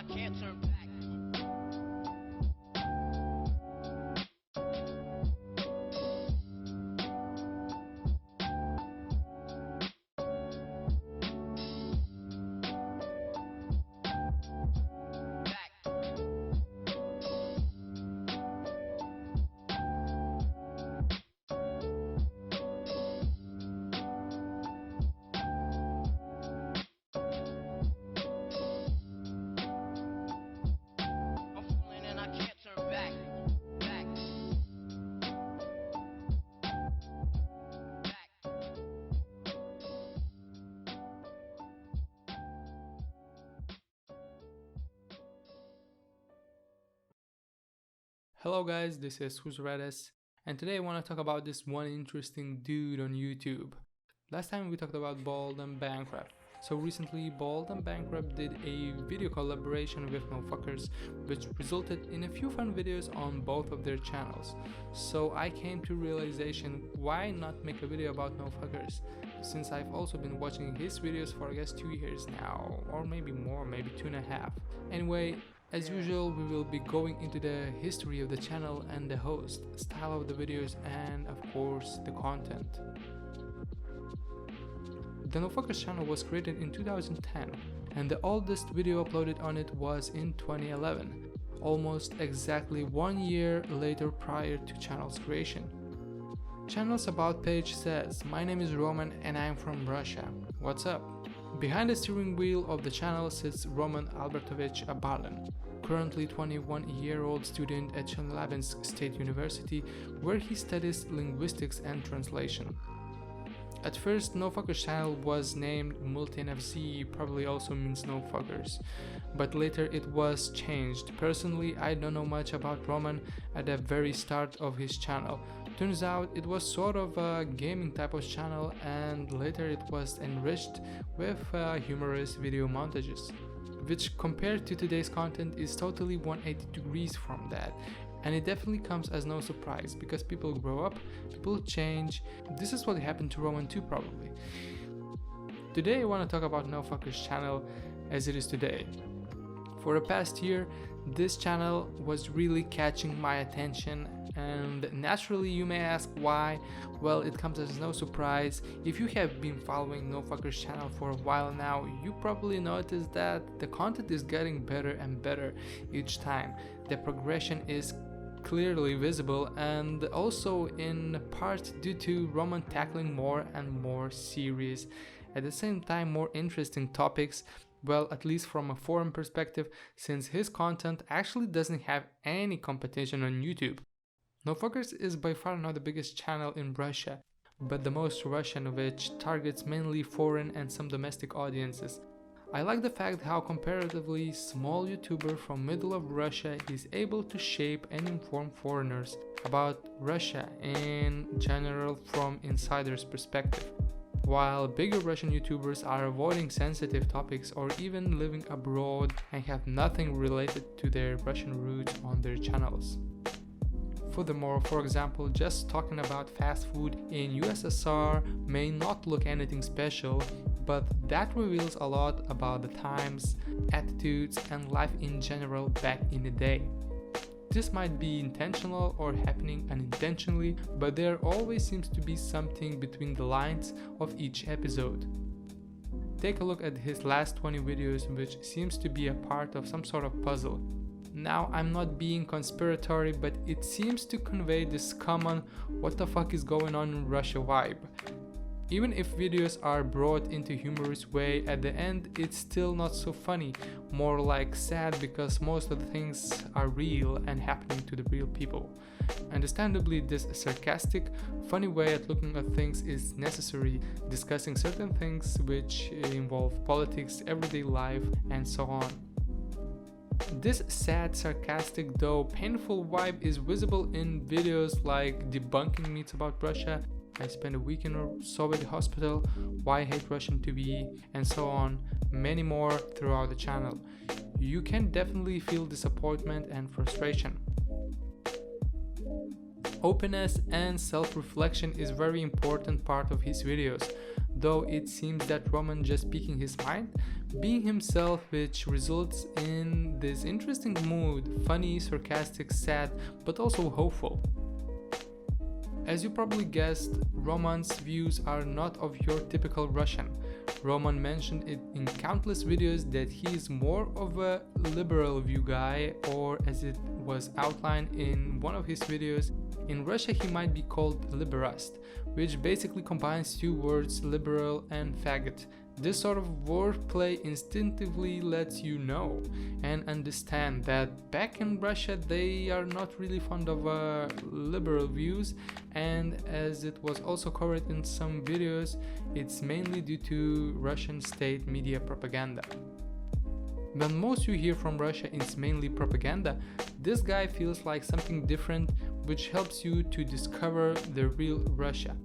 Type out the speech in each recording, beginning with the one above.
can't turn back. Hello guys, this is whosredas, and today I want to talk about this one interesting dude on YouTube. Last time we talked about Bald and Bankrupt. So recently Bald and Bankrupt did a video collaboration with NoFuckers, which resulted in a few fun videos on both of their channels. So I came to realization, why not make a video about NoFuckers, since I've also been watching his videos for I guess 2 years now, or maybe more, maybe 2.5. Anyway, as usual, we will be going into the history of the channel and the host, style of the videos, and of course the content. The NoFuckers channel was created in 2010 and the oldest video uploaded on it was in 2011, almost exactly 1 year later prior to channel's creation. Channel's about page says, "My name is Roman and I'm from Russia. What's up?" Behind the steering wheel of the channel sits Roman Albertovich Abalin, currently 21-year-old student at Chelyabinsk State University, where he studies linguistics and translation. At first, NoFuckers channel was named MultiNFZ, probably also means NoFuckers, but later it was changed. Personally, I don't know much about Roman at the very start of his channel. Turns out it was sort of a gaming type of channel, and later it was enriched with humorous video montages, which compared to today's content is totally 180 degrees from that. And it definitely comes as no surprise, because people grow up, people change. This is what happened to Roman too, probably. Today I want to talk about NoFuckers channel as it is today. For the past year, this channel was really catching my attention, and naturally you may ask why. Well, it comes as no surprise. If you have been following NoFuckers channel for a while now, you probably noticed that the content is getting better and better each time. The progression is clearly visible, and also in part due to Roman tackling more and more serious, at the same time more interesting topics. Well, at least from a foreign perspective, since his content actually doesn't have any competition on YouTube. NoFuckers is by far not the biggest channel in Russia, but the most Russian, which targets mainly foreign and some domestic audiences. I like the fact how comparatively small YouTuber from middle of Russia is able to shape and inform foreigners about Russia in general from insider's perspective, while bigger Russian YouTubers are avoiding sensitive topics or even living abroad and have nothing related to their Russian roots on their channels. Furthermore, for example, just talking about fast food in USSR may not look anything special, but that reveals a lot about the times, attitudes, and life in general back in the day. This might be intentional or happening unintentionally, but there always seems to be something between the lines of each episode. Take a look at his last 20 videos, which seems to be a part of some sort of puzzle. Now, I'm not being conspiratory, but it seems to convey this common "what the fuck is going on in Russia" vibe. Even if videos are brought into humorous way, at the end it's still not so funny, more like sad, because most of the things are real and happening to the real people. Understandably, this sarcastic, funny way at looking at things is necessary, discussing certain things which involve politics, everyday life, and so on. This sad, sarcastic, though painful vibe is visible in videos like debunking myths about Russia, I spent a weekend or so at the hospital, why I hate Russian TV, and so on, many more throughout the channel. You can definitely feel disappointment and frustration. Openness and self-reflection is very important part of his videos, though it seems that Roman just speaking his mind, being himself, which results in this interesting mood, funny, sarcastic, sad, but also hopeful. As you probably guessed, Roman's views are not of your typical Russian. Roman mentioned it in countless videos that he is more of a liberal view guy, or as it was outlined in one of his videos, in Russia he might be called liberast, which basically combines two words, liberal and faggot. This sort of wordplay instinctively lets you know and understand that back in Russia they are not really fond of liberal views, and as it was also covered in some videos, it's mainly due to Russian state media propaganda. When most you hear from Russia is mainly propaganda, this guy feels like something different, which helps you to discover the real Russia.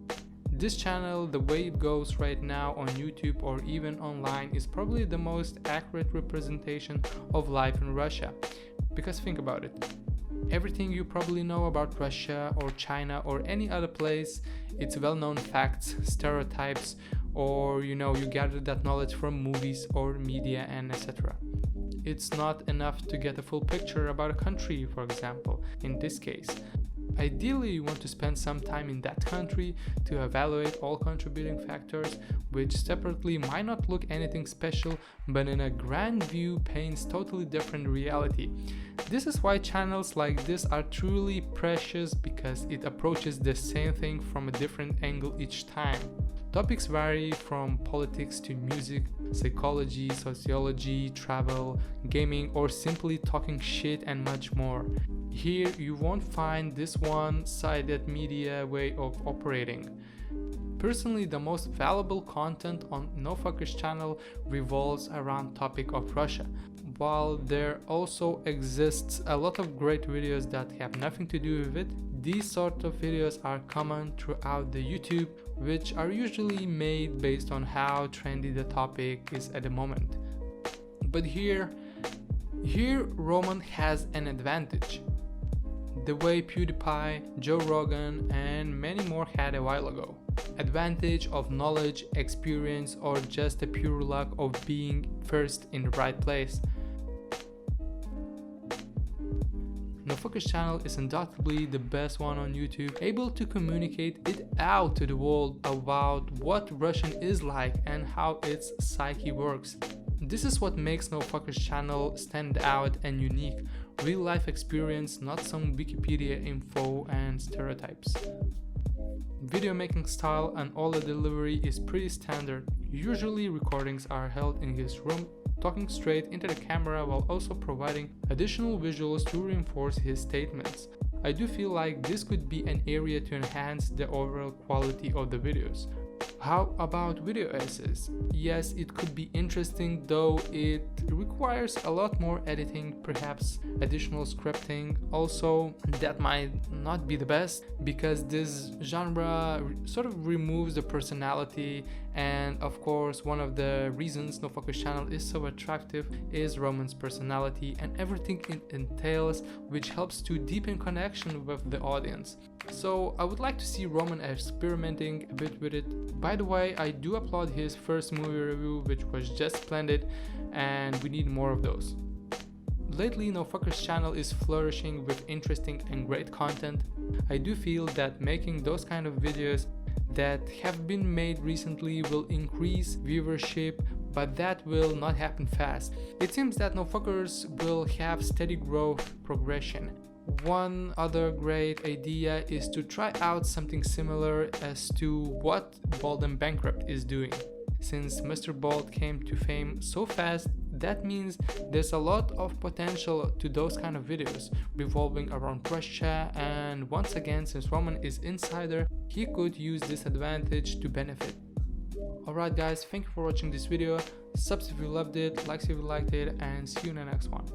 This channel, the way it goes right now on YouTube or even online, is probably the most accurate representation of life in Russia. Because think about it. Everything you probably know about Russia or China or any other place, it's well-known facts, stereotypes, or you gather that knowledge from movies or media and etc. It's not enough to get a full picture about a country, for example, in this case. Ideally, you want to spend some time in that country to evaluate all contributing factors, which separately might not look anything special, but in a grand view paints totally different reality. This is why channels like this are truly precious, because it approaches the same thing from a different angle each time. Topics vary from politics to music, psychology, sociology, travel, gaming, or simply talking shit and much more. Here you won't find this one-sided media way of operating. Personally, the most valuable content on NoFuckers channel revolves around topic of Russia, while there also exists a lot of great videos that have nothing to do with it. These sort of videos are common throughout the YouTube, which are usually made based on how trendy the topic is at the moment. But here Roman has an advantage, the way PewDiePie, Joe Rogan and many more had a while ago. Advantage of knowledge, experience, or just the pure luck of being first in the right place. NoFuckers channel is undoubtedly the best one on YouTube, able to communicate it out to the world about what Russian is like and how its psyche works. This is what makes NoFuckers channel stand out and unique. Real life experience, not some Wikipedia info and stereotypes. Video making style and all the delivery is pretty standard. Usually recordings are held in his room, talking straight into the camera while also providing additional visuals to reinforce his statements. I do feel like this could be an area to enhance the overall quality of the videos. How about video essays? Yes, it could be interesting, though it requires a lot more editing, perhaps additional scripting. Also, that might not be the best because this genre sort of removes the personality, and of course one of the reasons NoFuckers channel is so attractive is Roman's personality and everything it entails, which helps to deepen connection with the audience. So I would like to see Roman experimenting a bit with it. By the way, I do applaud his first movie review, which was just splendid, and we need more of those. Lately, NoFuckers channel is flourishing with interesting and great content. I do feel that making those kind of videos that have been made recently will increase viewership, but that will not happen fast. It seems that NoFuckers will have steady growth progression. One other great idea is to try out something similar as to what Bald and Bankrupt is doing. Since Mr. Bald came to fame so fast, that means there's a lot of potential to those kind of videos revolving around Russia, and once again, since Roman is insider, he could use this advantage to benefit. Alright guys, thank you for watching this video. Subs if you loved it, likes if you liked it, and see you in the next one.